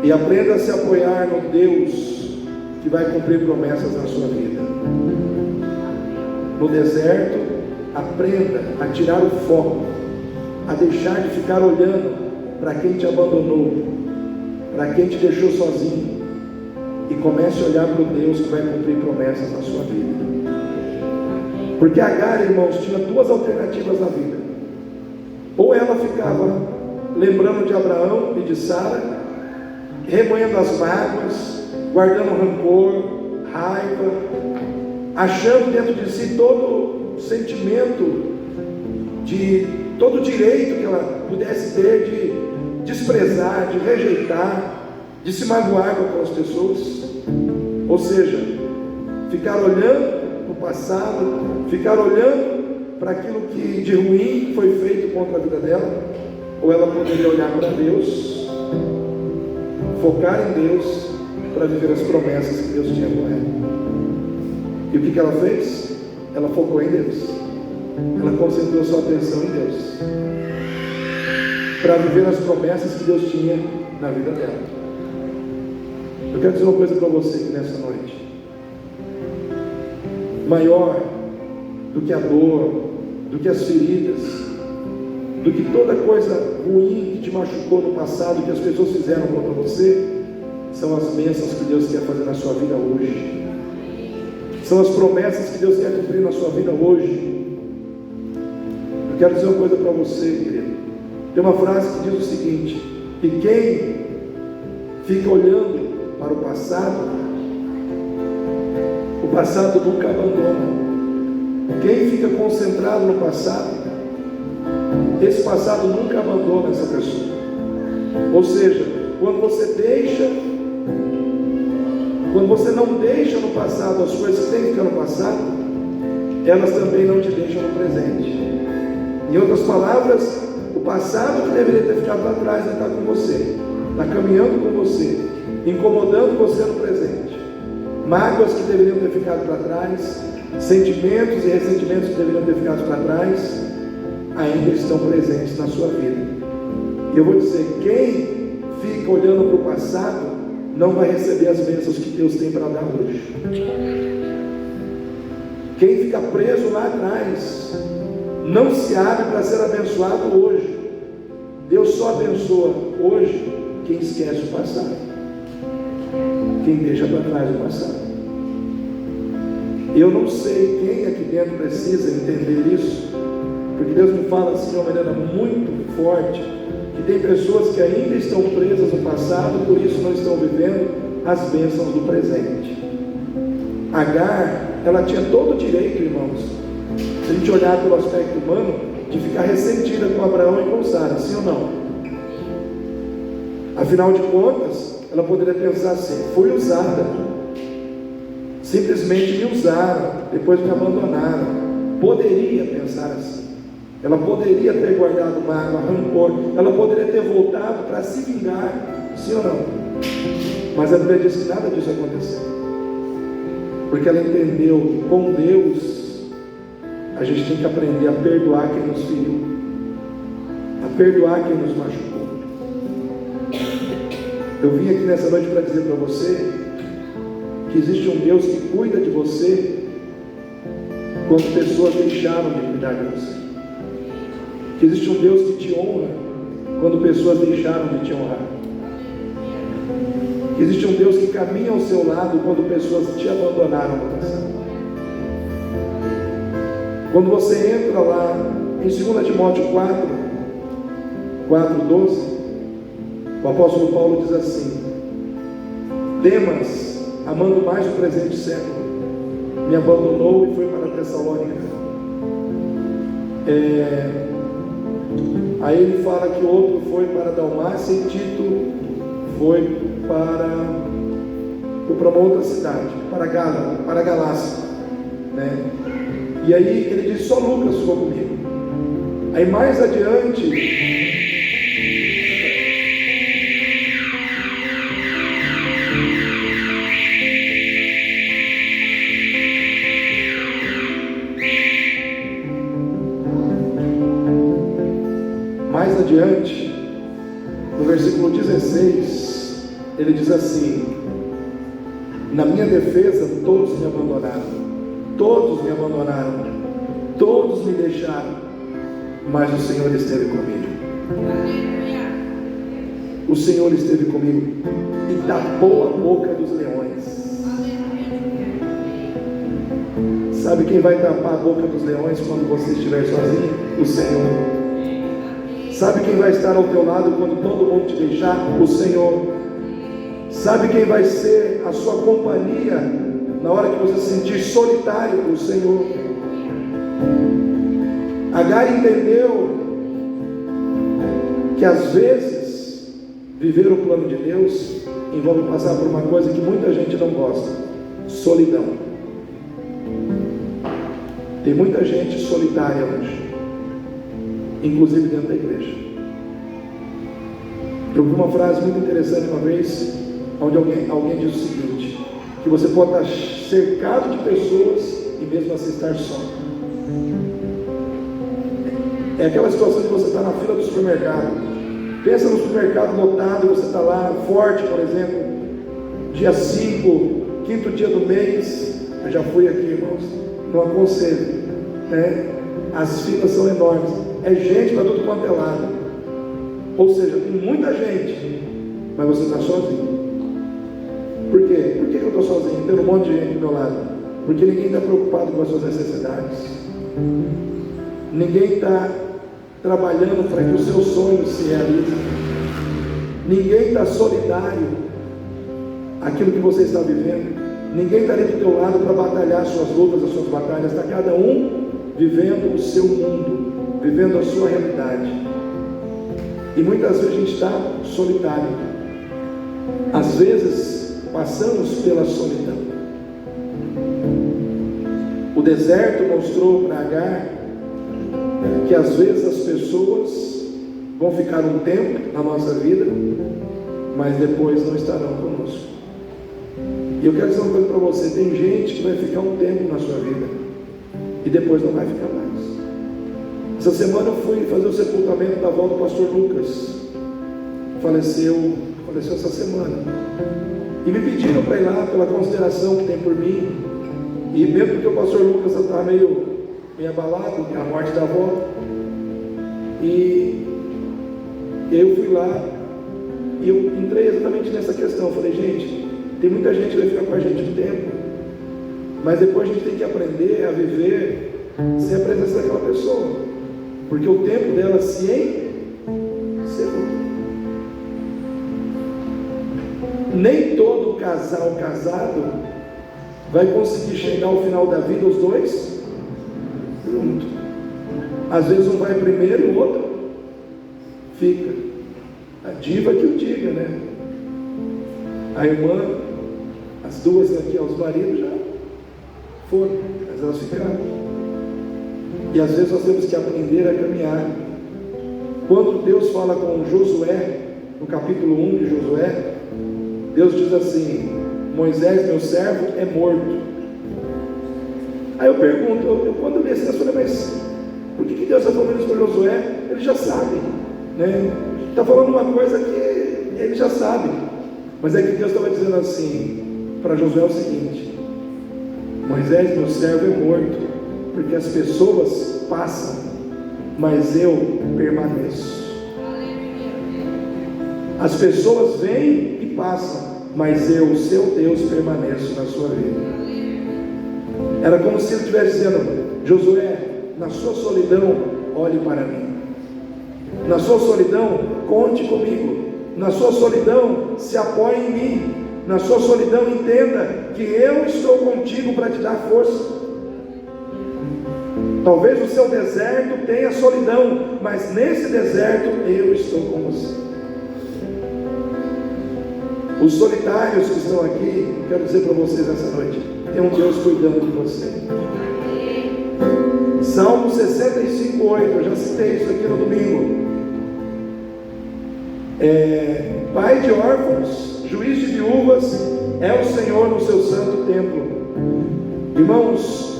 E aprenda a se apoiar no Deus que vai cumprir promessas na sua vida. No deserto, aprenda a tirar o foco, a deixar de ficar olhando para quem te abandonou, para quem te deixou sozinho, e comece a olhar para o Deus que vai cumprir promessas na sua vida. Porque Agar, irmãos, tinha duas alternativas na vida. Ou ela ficava lembrando de Abraão e de Sara, remoendo as mágoas, guardando rancor, raiva, achando dentro de si todo o sentimento de todo o direito que ela pudesse ter de desprezar, de rejeitar, de se magoar com aquelas pessoas. Ou seja, ficar olhando para o passado, ficar olhando para aquilo que de ruim foi feito contra a vida dela. Ou ela poderia olhar para Deus, focar em Deus, para viver as promessas que Deus tinha com ela. E o que ela fez? Ela focou em Deus. Ela concentrou sua atenção em Deus, para viver as promessas que Deus tinha na vida dela. Eu quero dizer uma coisa para você aqui nessa noite. Maior do que a dor, do que as feridas, do que toda coisa ruim que te machucou no passado, que as pessoas fizeram contra você, são as bênçãos que Deus quer fazer na sua vida hoje. São as promessas que Deus quer cumprir na sua vida hoje. Eu quero dizer uma coisa para você, querido. Tem uma frase que diz o seguinte: que quem fica olhando para o passado nunca abandona. Quem fica concentrado no passado, esse passado nunca abandona essa pessoa. Ou seja, quando você não deixa no passado as coisas que tem que ficar no passado, elas também não te deixam no presente. Em outras palavras, o passado que deveria ter ficado lá atrás ainda está com você, está caminhando com você, incomodando você no presente. Mágoas que deveriam ter ficado para trás, sentimentos e ressentimentos que deveriam ter ficado para trás, ainda estão presentes na sua vida. E eu vou dizer, quem fica olhando para o passado não vai receber as bênçãos que Deus tem para dar hoje. Quem fica preso lá atrás não se abre para ser abençoado hoje. Deus só abençoa hoje quem esquece o passado, quem deixa para trás o passado. Eu não sei quem aqui dentro precisa entender isso, porque Deus me fala assim de uma maneira muito forte, que tem pessoas que ainda estão presas no passado, por isso não estão vivendo as bênçãos do presente. Agar, ela tinha todo o direito, irmãos, se a gente olhar pelo aspecto humano, de ficar ressentida com Abraão e com Sara, sim ou não? Afinal de contas, ela poderia pensar assim: fui usada, simplesmente me usaram, depois me abandonaram. Poderia pensar assim. Ela poderia ter guardado mágoa, rancor, ela poderia ter voltado para se vingar, sim ou não? Mas a Bíblia diz que nada disso aconteceu, porque ela entendeu que com Deus a gente tem que aprender a perdoar quem nos feriu, a perdoar quem nos machucou. Eu vim aqui nessa noite para dizer para você que existe um Deus que cuida de você quando pessoas deixaram de cuidar de você. Que existe um Deus que te honra quando pessoas deixaram de te honrar. Que existe um Deus que caminha ao seu lado quando pessoas te abandonaram no passado. Quando você entra lá em 2 Timóteo 4:12, o apóstolo Paulo diz assim: Demas, amando mais o presente século, me abandonou e foi para Tessalônica. Aí ele fala que o outro foi para Dalmácia e Tito foi para uma outra cidade, para Galácia, né? E aí ele diz: só Lucas ficou comigo. Aí mais adiante, no versículo 16, ele diz assim: na minha defesa todos me abandonaram, todos me deixaram, mas o Senhor esteve comigo. O Senhor esteve comigo e tapou a boca dos leões. Sabe quem vai tapar a boca dos leões quando você estiver sozinho? O Senhor. Sabe quem vai estar ao teu lado quando todo mundo te deixar? O Senhor. Sabe quem vai ser a sua companhia na hora que você se sentir solitário? O Senhor. Agar entendeu que às vezes viver o plano de Deus envolve passar por uma coisa que muita gente não gosta: solidão. Tem muita gente solitária hoje, inclusive dentro da igreja. Eu vi uma frase muito interessante uma vez, onde alguém diz o seguinte: que você pode estar cercado de pessoas e mesmo assim estar só. É aquela situação de você estar na fila do supermercado. Pensa no supermercado lotado e você está lá, forte, por exemplo, dia 5, quinto dia do mês. Eu já fui aqui, irmãos, não aconselho, né? As filas são enormes, é gente para tudo quanto é lado. Ou seja, tem muita gente, mas você está sozinho. Por quê? Por que eu estou sozinho? Tem um monte de gente do meu lado. Porque ninguém está preocupado com as suas necessidades. Ninguém está trabalhando para que os seus sonhos se realizem. Ninguém está solidário àquilo que você está vivendo. Ninguém está ali do teu lado para batalhar as suas lutas, as suas batalhas. Está cada um vivendo o seu mundo, vivendo a sua realidade. E muitas vezes a gente está solitário. Às vezes passamos pela solidão. O deserto mostrou para Agar que às vezes as pessoas vão ficar um tempo na nossa vida, mas depois não estarão conosco. E eu quero dizer uma coisa para você: tem gente que vai ficar um tempo na sua vida e depois não vai ficar mais. Essa semana eu fui fazer o sepultamento da avó do pastor Lucas. Faleceu essa semana. E me pediram para ir lá pela consideração que tem por mim. E mesmo porque o pastor Lucas estava meio abalado com a morte da avó. E eu fui lá e eu entrei exatamente nessa questão. Eu falei, gente, tem muita gente que vai ficar com a gente um tempo, mas depois a gente tem que aprender a viver sem a presença daquela pessoa, porque o tempo dela se encerrou. Nem todo casal casado vai conseguir chegar ao final da vida os dois juntos. Às vezes um vai primeiro e o outro fica. A diva que o diga, né? A irmã, as duas aqui, os maridos já foram, mas elas ficaram. E às vezes nós temos que aprender a caminhar. Quando Deus fala com Josué, no capítulo 1 de Josué, Deus diz assim: Moisés, meu servo, é morto. Aí eu pergunto, quando eu li esse texto, eu falei, mas por que Deus está falando isso para Josué? Ele já sabe, né? Está falando uma coisa que ele já sabe. Mas é que Deus estava dizendo assim para Josué o seguinte: Moisés, meu servo, é morto, porque as pessoas passam, mas eu permaneço. As pessoas vêm e passam, mas eu, seu Deus, permaneço na sua vida. Era como se ele estivesse dizendo: Josué, na sua solidão, olhe para mim. Na sua solidão, conte comigo. Na sua solidão, se apoie em mim. Na sua solidão, entenda que eu estou contigo para te dar força. Talvez o seu deserto tenha solidão, mas nesse deserto eu estou com você. Os solitários que estão aqui, quero dizer para vocês essa noite: tem um Deus cuidando de você. Salmo 65:8, eu já citei isso aqui no domingo. Pai de órfãos, juiz de viúvas, é o Senhor no seu santo templo. Irmãos,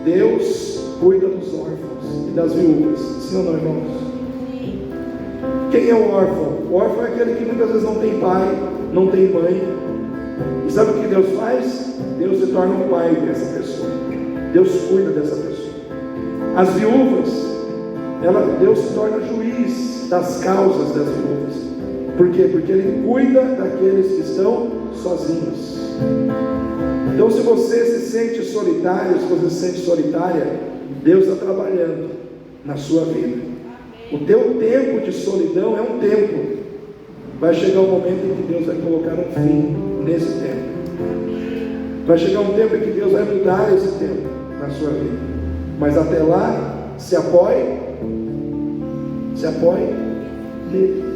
Deus cuida dos órfãos e das viúvas, sim ou não, irmãos? Quem é o órfão? O órfão é aquele que muitas vezes não tem pai, não tem mãe. E sabe o que Deus faz? Deus se torna o pai dessa pessoa. Deus cuida dessa pessoa. As viúvas, Deus se torna juiz das causas das viúvas. Por quê? Porque Ele cuida daqueles que estão sozinhos. Então, se você se sente solitário, se você se sente solitária, Deus está trabalhando na sua vida. O teu tempo de solidão é um tempo. Vai chegar um momento em que Deus vai colocar um fim nesse tempo. Vai chegar um tempo em que Deus vai mudar esse tempo na sua vida. Mas até lá, se apoie nele.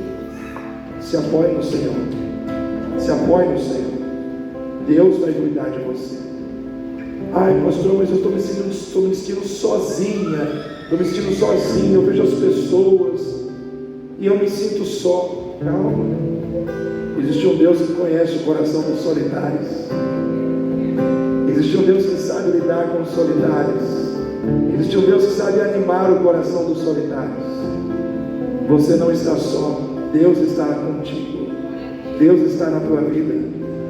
Se apoie no Senhor. Se apoie no Senhor. Deus vai cuidar de você. Ai, pastor, mas eu estou me sentindo sozinha. Estou me sentindo sozinho. Eu vejo as pessoas e eu me sinto só. Calma. Existe um Deus que conhece o coração dos solitários. Existe um Deus que sabe lidar com os solitários. Existe um Deus que sabe animar o coração dos solitários. Você não está só. Deus está contigo. Deus está na tua vida.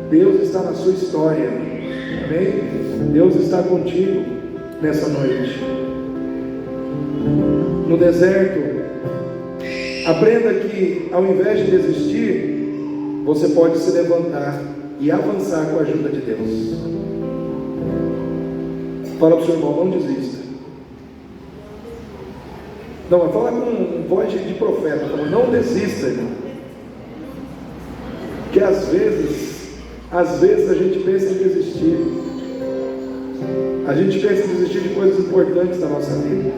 Deus está na sua história. Amém? Deus está contigo nessa noite. No deserto, aprenda que ao invés de desistir, você pode se levantar e avançar com a ajuda de Deus. Fala para o seu irmão, não desista. Não, mas fala com voz de profeta, fala, não desista, irmão. Porque às vezes a gente pensa em desistir. A gente pensa em desistir de coisas importantes da nossa vida.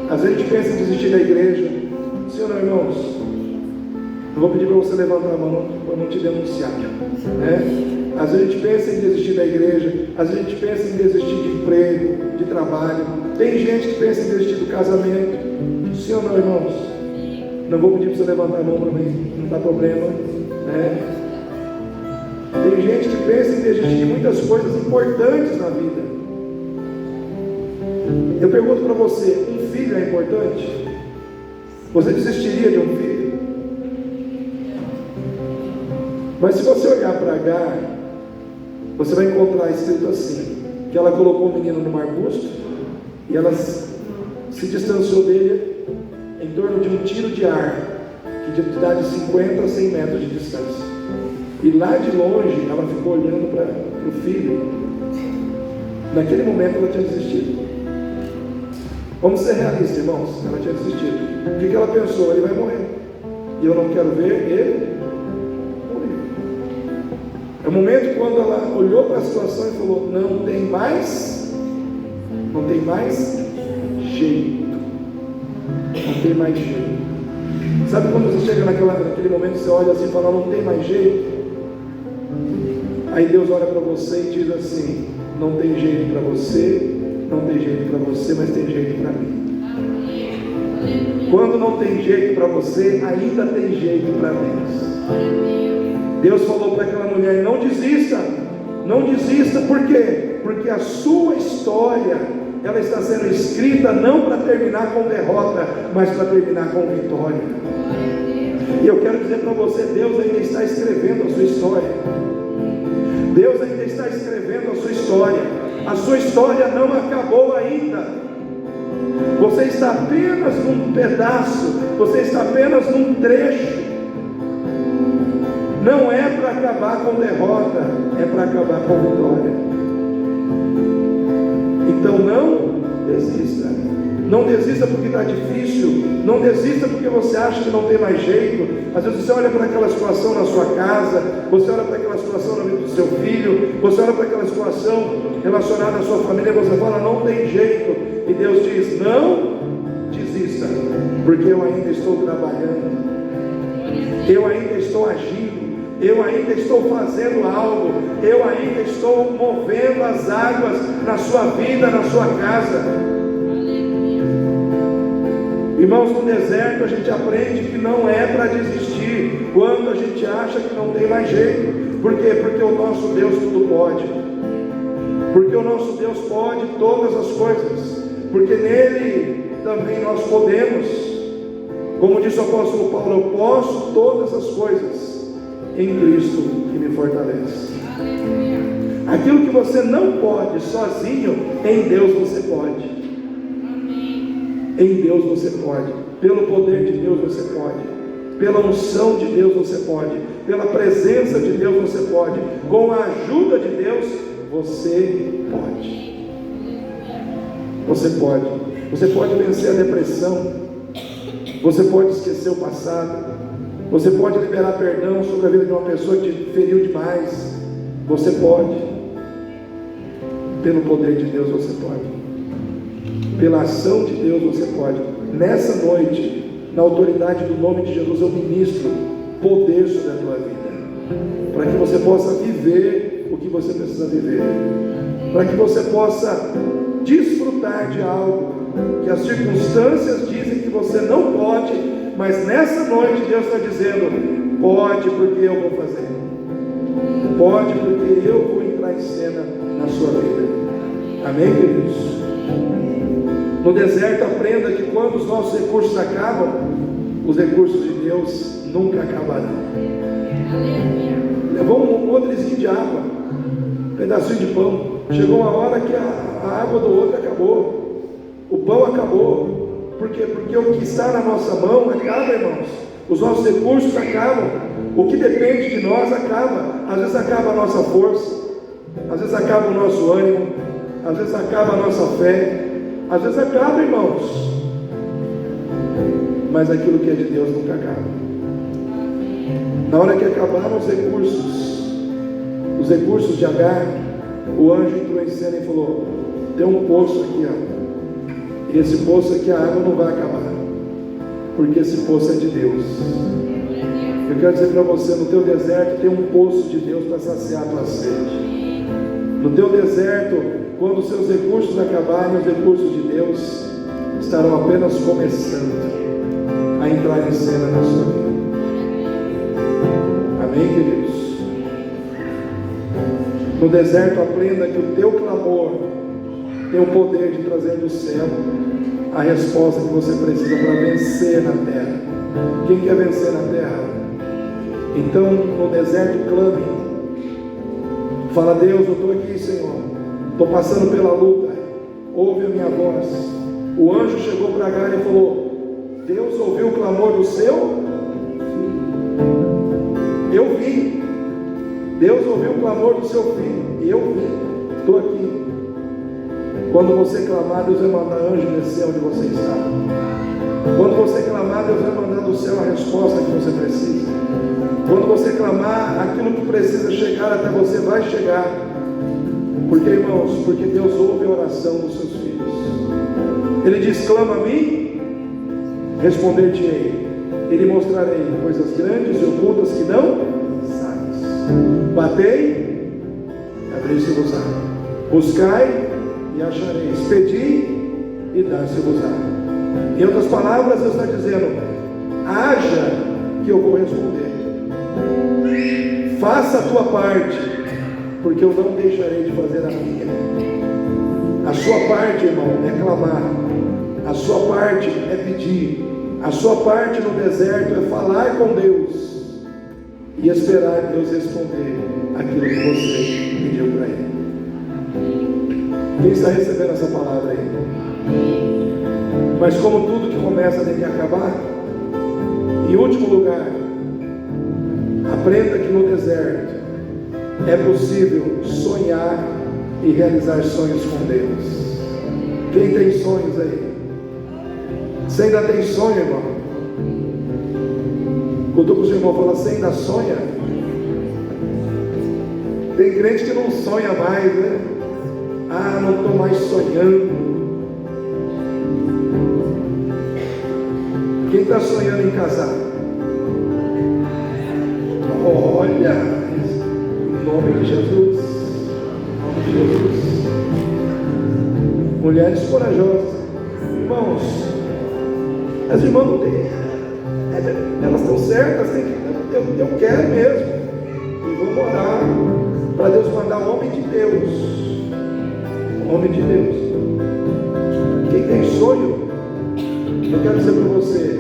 Às vezes a gente pensa em desistir da igreja. Sim ou não, irmãos? Não vou pedir para você levantar a mão para não te denunciar, né? Às vezes a gente pensa em desistir da igreja. Às vezes a gente pensa em desistir de emprego, de trabalho. Tem gente que pensa em desistir do casamento. Sim ou não, irmãos? Não vou pedir para você levantar a mão para mim, não dá problema, né? Tem gente que pensa em desistir de muitas coisas importantes na vida. Eu pergunto para você, um filho é importante? Você desistiria de um filho? Mas se você olhar para Agar, você vai encontrar escrito assim, que ela colocou o menino num arbusto e ela se distanciou dele em torno de um tiro de arco, que dá de 50 a 100 metros de distância. E lá de longe ela ficou olhando para o filho. Naquele momento ela tinha desistido. Vamos ser realistas, irmãos. Ela tinha desistido. O que ela pensou? Ele vai morrer. E eu não quero ver ele morrer. É o momento quando ela olhou para a situação e falou, não tem mais jeito. Não tem mais jeito. Sabe quando você chega naquele momento, você olha assim e fala, não tem mais jeito? Aí Deus olha para você e diz assim, não tem jeito para você, não tem jeito para você, mas tem jeito para mim. Quando não tem jeito para você, ainda tem jeito para Deus. Deus falou para aquela mulher, não desista, por quê? Porque a sua história, ela está sendo escrita não para terminar com derrota, mas para terminar com vitória. E eu quero dizer para você, Deus ainda está escrevendo a sua história. Deus ainda está escrevendo a sua história. A sua história não acabou ainda. Você está apenas num pedaço, você está apenas num trecho. Não é para acabar com derrota, é para acabar com vitória. Então não desista. Não desista porque está difícil. Não desista porque você acha que não tem mais jeito. Às vezes você olha para aquela situação na sua casa, você olha para aquela situação na vida do seu filho, você olha para aquela situação relacionada à sua família, e você fala, não tem jeito. E Deus diz, não desista, porque eu ainda estou trabalhando, eu ainda estou agindo, eu ainda estou fazendo algo, eu ainda estou movendo as águas na sua vida, na sua casa. Irmãos, no deserto a gente aprende que não é para desistir quando a gente acha que não tem mais jeito. Por quê? Porque o nosso Deus tudo pode. Porque o nosso Deus pode todas as coisas. Porque nele também nós podemos. Como disse o apóstolo Paulo, eu posso todas as coisas em Cristo que me fortalece. Aquilo que você não pode sozinho, em Deus você pode. Em Deus você pode, pelo poder de Deus você pode, pela unção de Deus você pode, pela presença de Deus você pode, com a ajuda de Deus você pode. Você pode vencer a depressão, você pode esquecer o passado, você pode liberar perdão sobre a vida de uma pessoa que te feriu demais, você pode, pelo poder de Deus você pode. Pela ação de Deus você pode. Nessa noite, na autoridade do nome de Jesus, eu ministro poder sobre a tua vida, para que você possa viver o que você precisa viver, para que você possa desfrutar de algo que as circunstâncias dizem que você não pode, mas nessa noite Deus está dizendo, pode porque eu vou fazer, pode porque eu vou entrar em cena na sua vida. Amém, queridos? No deserto aprenda que quando os nossos recursos acabam, os recursos de Deus nunca acabarão. Levou um odrezinho de água, um pedacinho de pão. Chegou uma hora que a água do outro acabou, o pão acabou. Por quê? Porque o que está na nossa mão acaba, irmãos. Os nossos recursos acabam. O que depende de nós acaba. Às vezes acaba a nossa força, às vezes acaba o nosso ânimo, às vezes acaba a nossa fé, às vezes acaba, irmãos. Mas aquilo que é de Deus nunca acaba. Na hora que acabaram os recursos de Agar, o anjo entrou em cena e falou: tem um poço aqui, ó. E esse poço aqui, a água não vai acabar, porque esse poço é de Deus. Eu quero dizer para você, no teu deserto tem um poço de Deus para saciar a tua sede. No teu deserto, quando os seus recursos acabarem, os recursos de Deus estarão apenas começando a entrar em cena na sua vida. Amém, queridos? No deserto, aprenda que o teu clamor tem o poder de trazer do céu a resposta que você precisa para vencer na terra. Quem quer vencer na terra? Então, no deserto, clame. Fala: Deus, eu estou aqui, Senhor, estou passando pela luta, ouve a minha voz. O anjo chegou para Agar e falou: Deus ouviu o clamor do seu filho. Eu vi. Deus ouviu o clamor do seu filho. Eu vi. Estou aqui. Quando você clamar, Deus vai mandar anjo descer onde você está. Quando você clamar, Deus vai mandar do céu a resposta que você precisa. Quando você clamar, aquilo que precisa chegar até você vai chegar. Porque, irmãos, porque Deus ouve a oração dos seus filhos. Ele diz: clama a mim, responder-te-ei. Ele mostrarei coisas grandes e ocultas que não sabes. Batei, abri-se-vos-á. Buscai e achareis. Pedi e dar-se-vos-á. Em outras palavras, Deus está dizendo: haja que eu vou responder. Faça a tua parte, porque eu não deixarei de fazer a minha. A sua parte, irmão, é clamar. A sua parte é pedir. A sua parte no deserto é falar com Deus e esperar Deus responder aquilo que você pediu para Ele. Quem está recebendo essa palavra aí? Mas como tudo que começa tem que acabar, em último lugar, aprenda que no deserto é possível sonhar e realizar sonhos com Deus. Quem tem sonhos aí? Você ainda tem sonho, irmão? Quando o irmão fala: você ainda sonha? Tem crente que não sonha mais, né? Ah, não estou mais sonhando. Quem está sonhando em casar? Olha, em nome de Jesus. Em nome de Jesus. Mulheres corajosas. Irmãos, as irmãs não têm, elas estão certas, eu quero mesmo. E vou orar para Deus mandar um homem de Deus. Um homem de Deus. Quem tem sonho, eu quero dizer para você,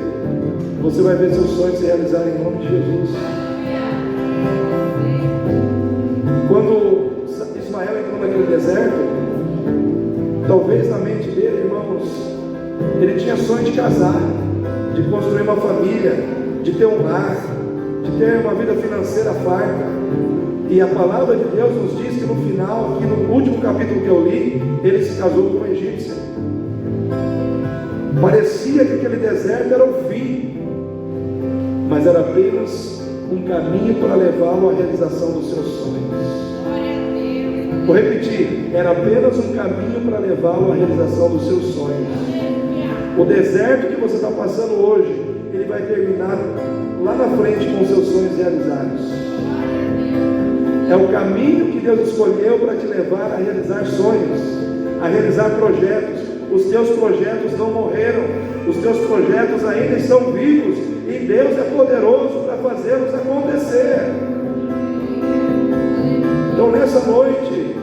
você vai ver seus sonhos se realizarem em nome de Jesus. Quando Ismael entrou naquele deserto, talvez na mente dele, irmãos, ele tinha sonho de casar, de construir uma família, de ter um lar, de ter uma vida financeira farta. E a palavra de Deus nos diz que no final, aqui no último capítulo que eu li, ele se casou com uma egípcia. Parecia que aquele deserto era o fim, mas era apenas um caminho para levá-lo à realização dos seus sonhos. Vou repetir, era apenas um caminho para levá-lo à realização dos seus sonhos. O deserto que você está passando hoje, ele vai terminar lá na frente com os seus sonhos realizados. É o caminho que Deus escolheu para te levar a realizar sonhos, a realizar projetos. Os teus projetos não morreram, os teus projetos ainda estão vivos, e Deus é poderoso para fazê-los acontecer. Então nessa noite,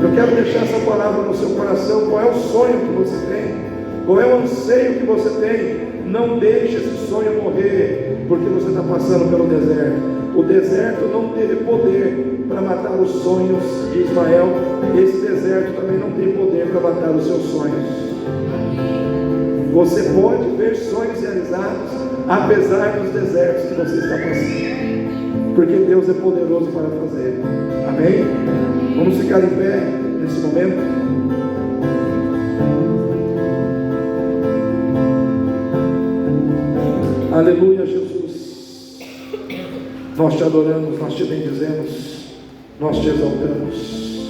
eu quero deixar essa palavra no seu coração. Qual é o sonho que você tem? Qual é o anseio que você tem? Não deixe esse sonho morrer, porque você está passando pelo deserto. O deserto não teve poder para matar os sonhos de Ismael. Esse deserto também não tem poder para matar os seus sonhos. Você pode ver sonhos realizados, apesar dos desertos que você está passando. porque Deus é poderoso para fazer. Amém? Vamos ficar em pé nesse momento. Aleluia, Jesus. Nós te adoramos, nós te bendizemos, nós te exaltamos.